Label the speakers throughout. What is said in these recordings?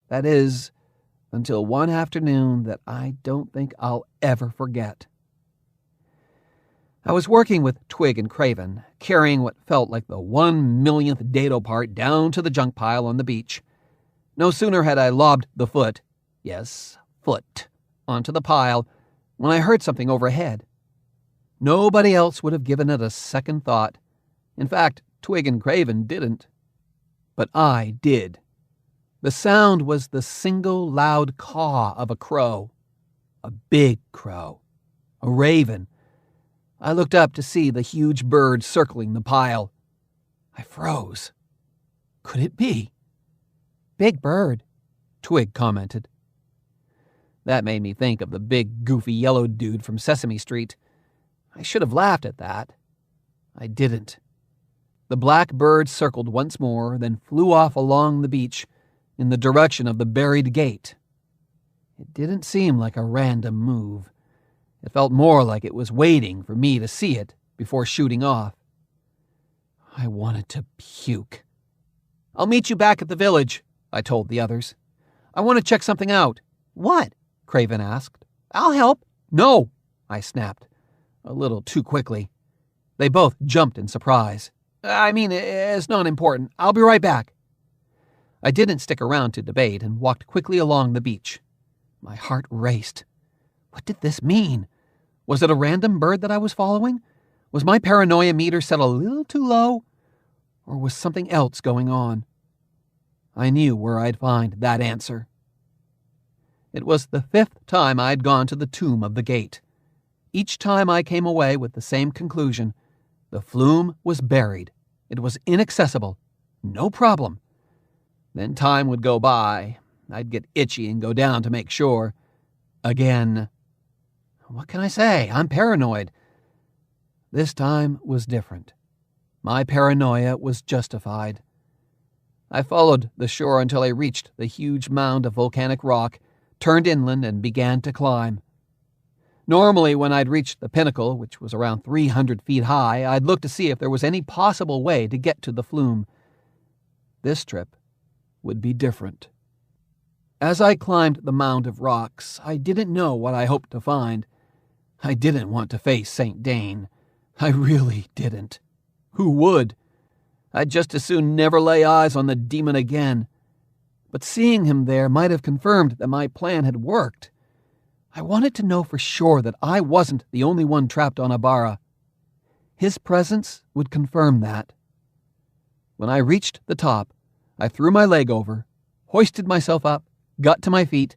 Speaker 1: That is, until one afternoon that I don't think I'll ever forget. I was working with Twig and Craven, carrying what felt like the 1,000,000th dado part down to the junk pile on the beach. No sooner had I lobbed the foot, yes, foot, onto the pile, when I heard something overhead. Nobody else would have given it a second thought. In fact, Twig and Craven didn't. But I did. The sound was the single loud caw of a crow. A big crow. A raven. I looked up to see the huge bird circling the pile. I froze. Could it be? "Big bird," Twig commented. That made me think of the big, goofy yellow dude from Sesame Street. I should have laughed at that. I didn't. The black bird circled once more, then flew off along the beach in the direction of the buried gate. It didn't seem like a random move. It felt more like it was waiting for me to see it before shooting off. I wanted to puke. "I'll meet you back at the village," I told the others. "I want to check something out." "What?" Craven asked. "I'll help." "No," I snapped, a little too quickly. They both jumped in surprise. "I mean, it's not important. I'll be right back." I didn't stick around to debate and walked quickly along the beach. My heart raced. What did this mean? Was it a random bird that I was following? Was my paranoia meter set a little too low? Or was something else going on? I knew where I'd find that answer. It was the 5th time I'd gone to the tomb of the gate. Each time I came away with the same conclusion. The flume was buried. It was inaccessible. No problem. Then time would go by. I'd get itchy and go down to make sure. Again. What can I say? I'm paranoid. This time was different. My paranoia was justified. I followed the shore until I reached the huge mound of volcanic rock, turned inland, and began to climb. Normally, when I'd reached the pinnacle, which was around 300 feet high, I'd look to see if there was any possible way to get to the flume. This trip would be different. As I climbed the mound of rocks, I didn't know what I hoped to find. I didn't want to face St. Dane. I really didn't. Who would? I'd just as soon never lay eyes on the demon again. But seeing him there might have confirmed that my plan had worked. I wanted to know for sure that I wasn't the only one trapped on Abara. His presence would confirm that. When I reached the top, I threw my leg over, hoisted myself up, got to my feet,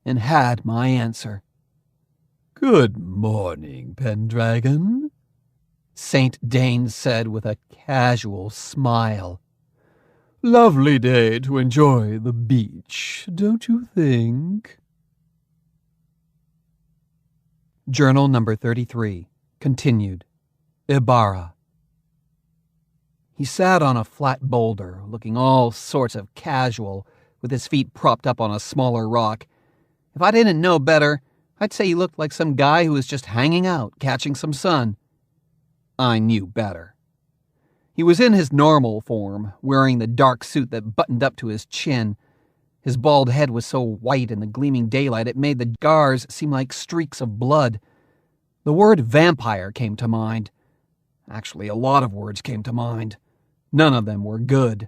Speaker 1: and had my answer. "Good morning, Pendragon," St. Dane said with a casual smile. "Lovely day to enjoy the beach, don't you think?" Journal number 33, continued. Ibarra. He sat on a flat boulder, looking all sorts of casual, with his feet propped up on a smaller rock. If I didn't know better, I'd say he looked like some guy who was just hanging out, catching some sun. I knew better. He was in his normal form, wearing the dark suit that buttoned up to his chin. His bald head was so white in the gleaming daylight it made the scars seem like streaks of blood. The word vampire came to mind. Actually, a lot of words came to mind. None of them were good.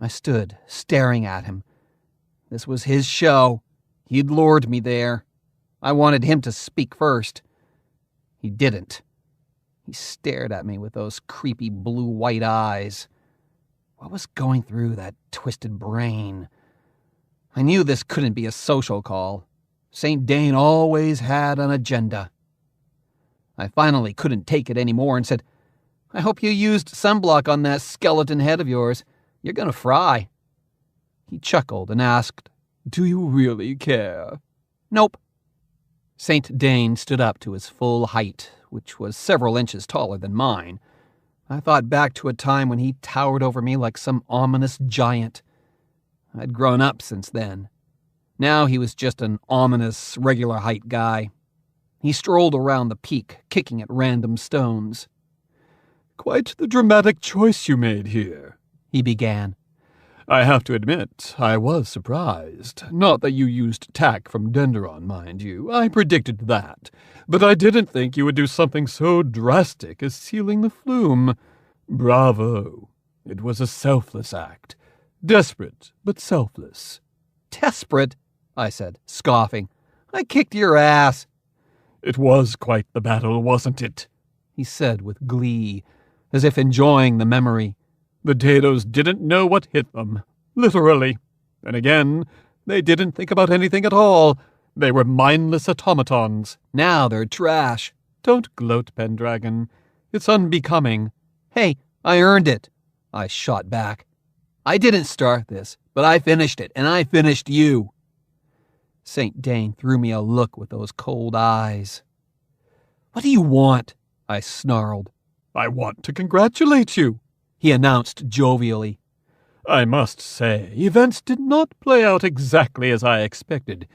Speaker 1: I stood, staring at him. This was his show. He'd lured me there. I wanted him to speak first. He didn't. He stared at me with those creepy blue-white eyes. What was going through that twisted brain? I knew this couldn't be a social call. St. Dane always had an agenda. I finally couldn't take it anymore and said, "I hope you used sunblock on that skeleton head of yours. You're going to fry." He chuckled and asked, "Do you really care?" "Nope." St. Dane stood up to his full height, which was several inches taller than mine. I thought back to a time when he towered over me like some ominous giant. I'd grown up since then. Now he was just an ominous, regular height guy. He strolled around the peak, kicking at random stones. "Quite the dramatic choice you made here," he began.
Speaker 2: I have to admit, I was surprised. Not that you used tack from Pendragon, mind you. I predicted that. But I didn't think you would do something so drastic as sealing the flume. Bravo. It was a selfless act. Desperate, but selfless.
Speaker 1: Desperate, I said, scoffing. I kicked your ass.
Speaker 2: It was quite the battle, wasn't it?
Speaker 1: He said with glee, as if enjoying the memory.
Speaker 2: The potatoes didn't know what hit them, literally. And again, they didn't think about anything at all. They were mindless automatons.
Speaker 1: Now they're trash.
Speaker 2: Don't gloat, Pendragon. It's unbecoming.
Speaker 1: Hey, I earned it, I shot back. I didn't start this, but I finished it, and I finished you. St. Dane threw me a look with those cold eyes. What do you want? I snarled.
Speaker 2: I want to congratulate you,
Speaker 1: he announced jovially.
Speaker 2: I must say, events did not play out exactly as I expected.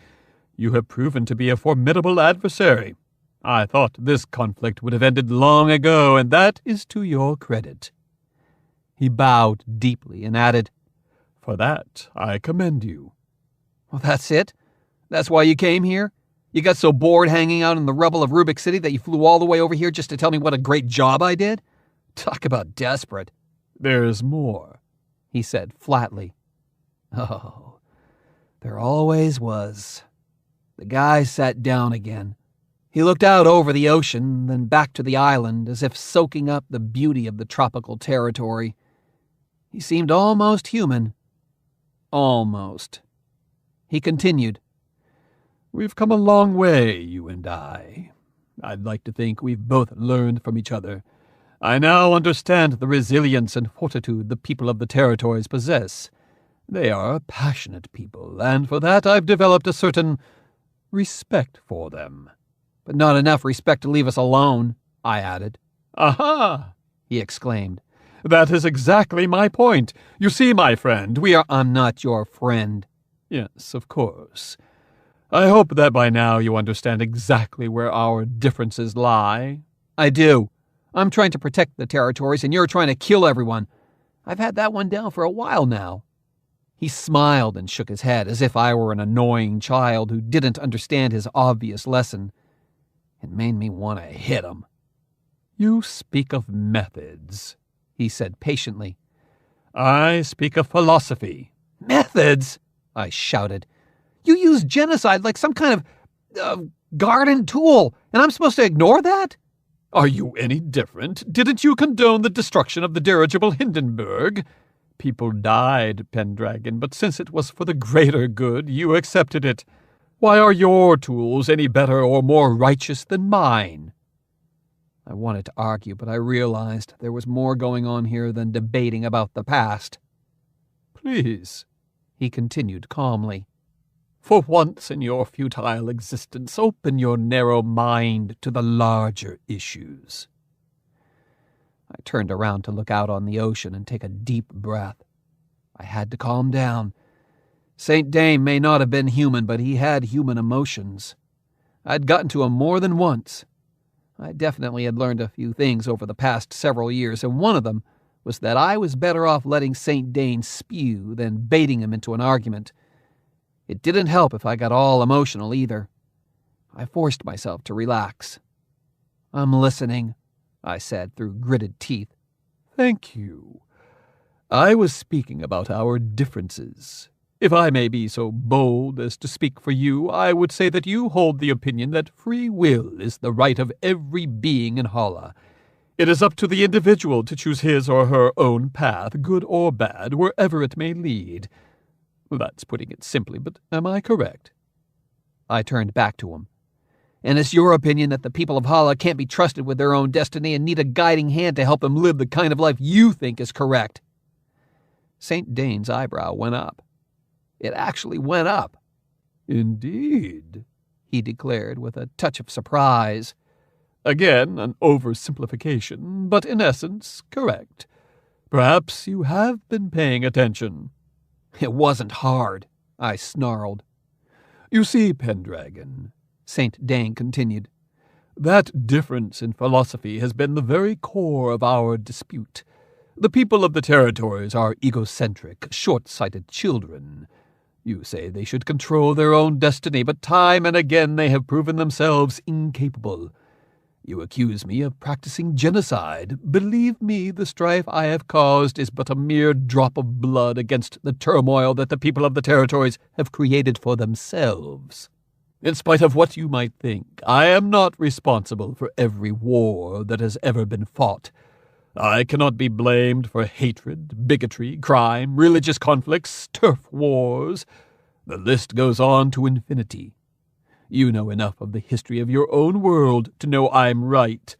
Speaker 2: You have proven to be a formidable adversary. I thought this conflict would have ended long ago, and that is to your credit. He bowed deeply and added, For that, I commend you.
Speaker 1: Well, that's it? That's why you came here? You got so bored hanging out in the rubble of Rubik City that you flew all the way over here just to tell me what a great job I did? Talk about desperate.
Speaker 2: There's more,
Speaker 1: he said flatly. Oh, there always was. The guy sat down again. He looked out over the ocean, then back to the island, as if soaking up the beauty of the tropical territory. He seemed almost human. Almost. He continued.
Speaker 2: We've come a long way, you and I. I'd like to think we've both learned from each other. I now understand the resilience and fortitude the people of the territories possess. They are a passionate people, and for that I've developed a certain respect for them.
Speaker 1: But not enough respect to leave us alone, I added.
Speaker 2: Aha!
Speaker 1: He exclaimed.
Speaker 2: That is exactly my point. You see, my friend,
Speaker 1: I'm not your friend.
Speaker 2: Yes, of course. I hope that by now you understand exactly where our differences lie.
Speaker 1: I do. I'm trying to protect the territories, and you're trying to kill everyone. I've had that one down for a while now. He smiled and shook his head, as if I were an annoying child who didn't understand his obvious lesson. It made me want to hit him.
Speaker 2: You speak of methods, he said patiently.
Speaker 1: I speak of philosophy. Methods? I shouted. You use genocide like some kind of garden tool, and I'm supposed to ignore that?
Speaker 2: Are you any different? Didn't you condone the destruction of the dirigible Hindenburg? People died, Pendragon, but since it was for the greater good, you accepted it. Why are your tools any better or more righteous than mine?
Speaker 1: I wanted to argue, but I realized there was more going on here than debating about the past.
Speaker 2: Please,
Speaker 1: he continued calmly.
Speaker 2: For once in your futile existence, open your narrow mind to the larger issues.
Speaker 1: I turned around to look out on the ocean and take a deep breath. I had to calm down. St. Dane may not have been human, but he had human emotions. I'd gotten to him more than once. I definitely had learned a few things over the past several years, and one of them was that I was better off letting St. Dane spew than baiting him into an argument. It didn't help if I got all emotional either. I forced myself to relax. I'm listening, I said through gritted teeth.
Speaker 2: Thank you. I was speaking about our differences. If I may be so bold as to speak for you, I would say that you hold the opinion that free will is the right of every being in Hala. It is up to the individual to choose his or her own path, good or bad, wherever it may lead. That's putting it simply, but am I correct?
Speaker 1: I turned back to him. And it's your opinion that the people of Hala can't be trusted with their own destiny and need a guiding hand to help them live the kind of life you think is correct? St. Dane's eyebrow went up. It actually went up.
Speaker 2: Indeed,
Speaker 1: he declared with a touch of surprise.
Speaker 2: Again, an oversimplification, but in essence, correct. Perhaps you have been paying attention.
Speaker 1: It wasn't hard, I snarled.
Speaker 2: You see, Pendragon,
Speaker 1: St. Dane continued,
Speaker 2: that difference in philosophy has been the very core of our dispute. The people of the territories are egocentric, short-sighted children. You say they should control their own destiny, but time and again they have proven themselves incapable. You accuse me of practicing genocide. Believe me, the strife I have caused is but a mere drop of blood against the turmoil that the people of the territories have created for themselves. In spite of what you might think, I am not responsible for every war that has ever been fought. I cannot be blamed for hatred, bigotry, crime, religious conflicts, turf wars. The list goes on to infinity. You know enough of the history of your own world to know I'm right.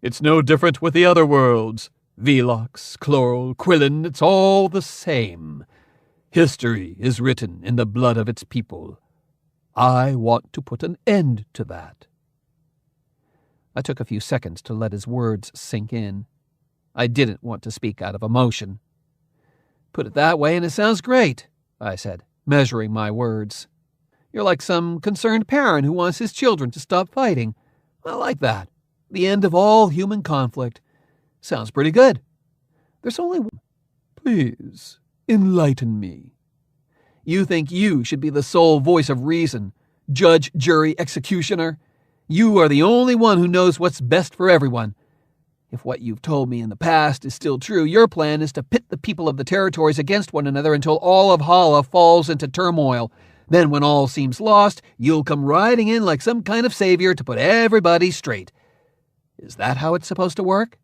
Speaker 2: It's no different with the other worlds. Velox, Chloral, Quillen, it's all the same. History is written in the blood of its people. I want to put an end to that. I took a few seconds to let his words sink in. I didn't want to speak out of emotion. Put it that way and it sounds great, I said, measuring my words. You're like some concerned parent who wants his children to stop fighting. I like that. The end of all human conflict. Sounds pretty good. There's only one. Please, enlighten me. You think you should be the sole voice of reason, judge, jury, executioner? You are the only one who knows what's best for everyone. If what you've told me in the past is still true, your plan is to pit the people of the territories against one another until all of Hala falls into turmoil. Then when all seems lost, you'll come riding in like some kind of savior to put everybody straight. Is that how it's supposed to work?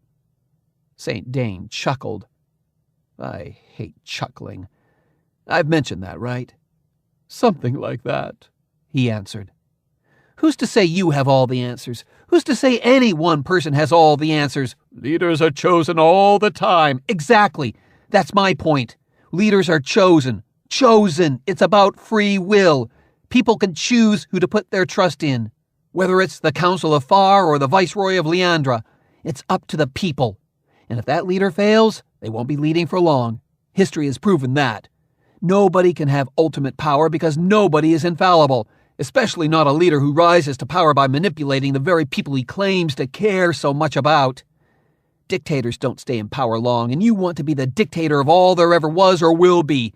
Speaker 2: St. Dane chuckled. I hate chuckling. I've mentioned that, right? Something like that, he answered. Who's to say you have all the answers? Who's to say any one person has all the answers? Leaders are chosen all the time. Exactly. That's my point. Leaders are chosen. Chosen. It's about free will. People can choose who to put their trust in. Whether it's the Council of Far or the Viceroy of Leandra, it's up to the people. And if that leader fails, they won't be leading for long. History has proven that. Nobody can have ultimate power because nobody is infallible, especially not a leader who rises to power by manipulating the very people he claims to care so much about. Dictators don't stay in power long, and you want to be the dictator of all there ever was or will be.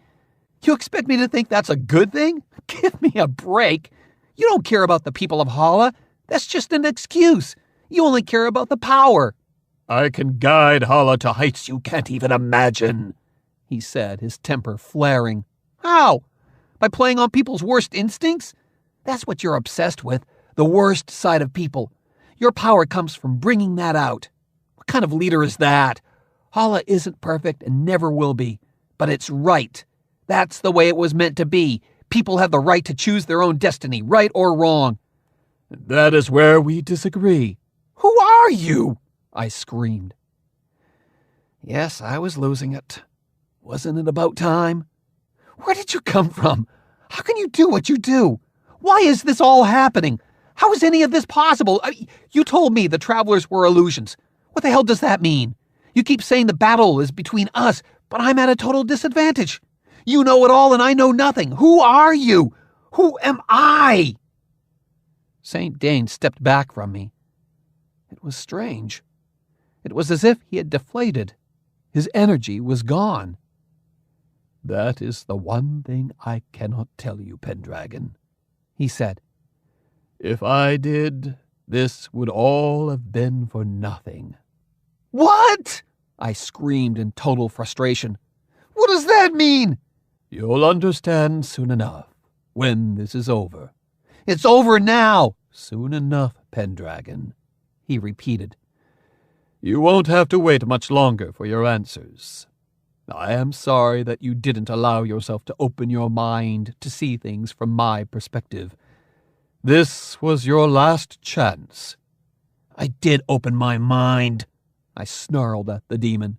Speaker 2: You expect me to think that's a good thing? Give me a break. You don't care about the people of Hala. That's just an excuse. You only care about the power. I can guide Hala to heights you can't even imagine, he said, his temper flaring. How? By playing on people's worst instincts? That's what you're obsessed with, the worst side of people. Your power comes from bringing that out. What kind of leader is that? Hala isn't perfect and never will be, but it's right. That's the way it was meant to be. People have the right to choose their own destiny, right or wrong. That is where we disagree. Who are you? I screamed. Yes, I was losing it. Wasn't it about time? Where did you come from? How can you do what you do? Why is this all happening? How is any of this possible? You told me the travelers were illusions. What the hell does that mean? You keep saying the battle is between us, but I'm at a total disadvantage. You know it all and I know nothing. Who are you? Who am I? St. Dane stepped back from me. It was strange. It was as if he had deflated. His energy was gone. That is the one thing I cannot tell you, Pendragon, he said. If I did, this would all have been for nothing. What? I screamed in total frustration. What does that mean? You'll understand soon enough, when this is over. It's over now. Soon enough, Pendragon, he repeated. You won't have to wait much longer for your answers. I am sorry that you didn't allow yourself to open your mind to see things from my perspective. This was your last chance. I did open my mind, I snarled at the demon.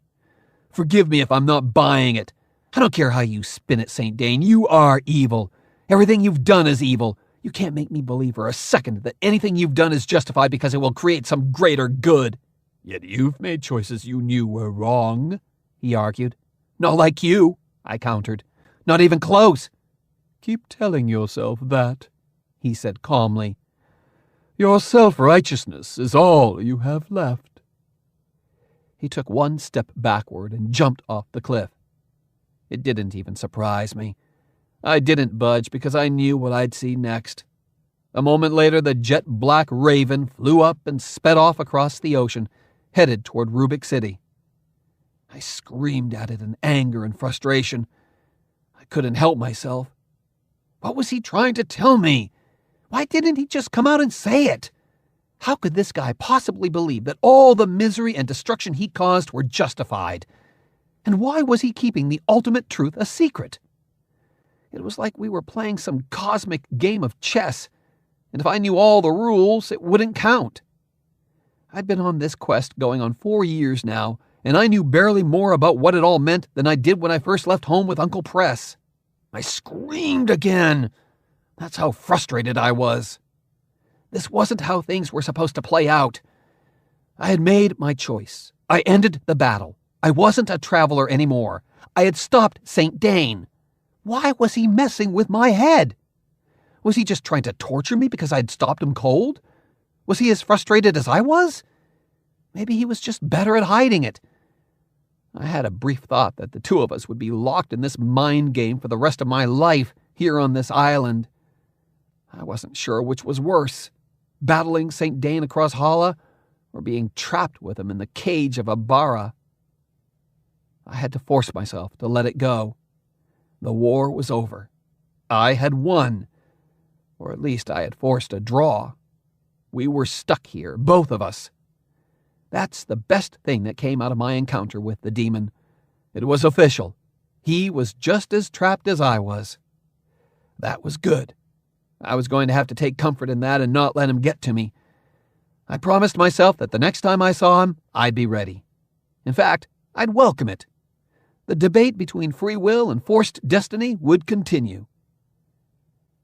Speaker 2: Forgive me if I'm not buying it. I don't care how you spin it, St. Dane. You are evil. Everything you've done is evil. You can't make me believe for a second that anything you've done is justified because it will create some greater good. Yet you've made choices you knew were wrong, he argued. Not like you, I countered. Not even close. Keep telling yourself that, he said calmly. Your self-righteousness is all you have left.
Speaker 1: He took one step backward and jumped off the cliff. It didn't even surprise me. I didn't budge because I knew what I'd see next. A moment later, the jet-black Raven flew up and sped off across the ocean, headed toward Rubik City. I screamed at it in anger and frustration. I couldn't help myself. What was he trying to tell me? Why didn't he just come out and say it? How could this guy possibly believe that all the misery and destruction he caused were justified? And why was he keeping the ultimate truth a secret? It was like we were playing some cosmic game of chess, and if I knew all the rules, it wouldn't count. I'd been on this quest going on 4 years now, and I knew barely more about what it all meant than I did when I first left home with Uncle Press. I screamed again. That's how frustrated I was. This wasn't how things were supposed to play out. I had made my choice. I ended the battle. I wasn't a traveler anymore. I had stopped St. Dane. Why was he messing with my head? Was he just trying to torture me because I'd stopped him cold? Was he as frustrated as I was? Maybe he was just better at hiding it. I had a brief thought that the two of us would be locked in this mind game for the rest of my life here on this island. I wasn't sure which was worse, battling St. Dane across Hala or being trapped with him in the cage of Abara. I had to force myself to let it go. The war was over. I had won, or at least I had forced a draw. We were stuck here, both of us. That's the best thing that came out of my encounter with the demon. It was official. He was just as trapped as I was. That was good. I was going to have to take comfort in that and not let him get to me. I promised myself that the next time I saw him, I'd be ready. In fact, I'd welcome it. The debate between free will and forced destiny would continue.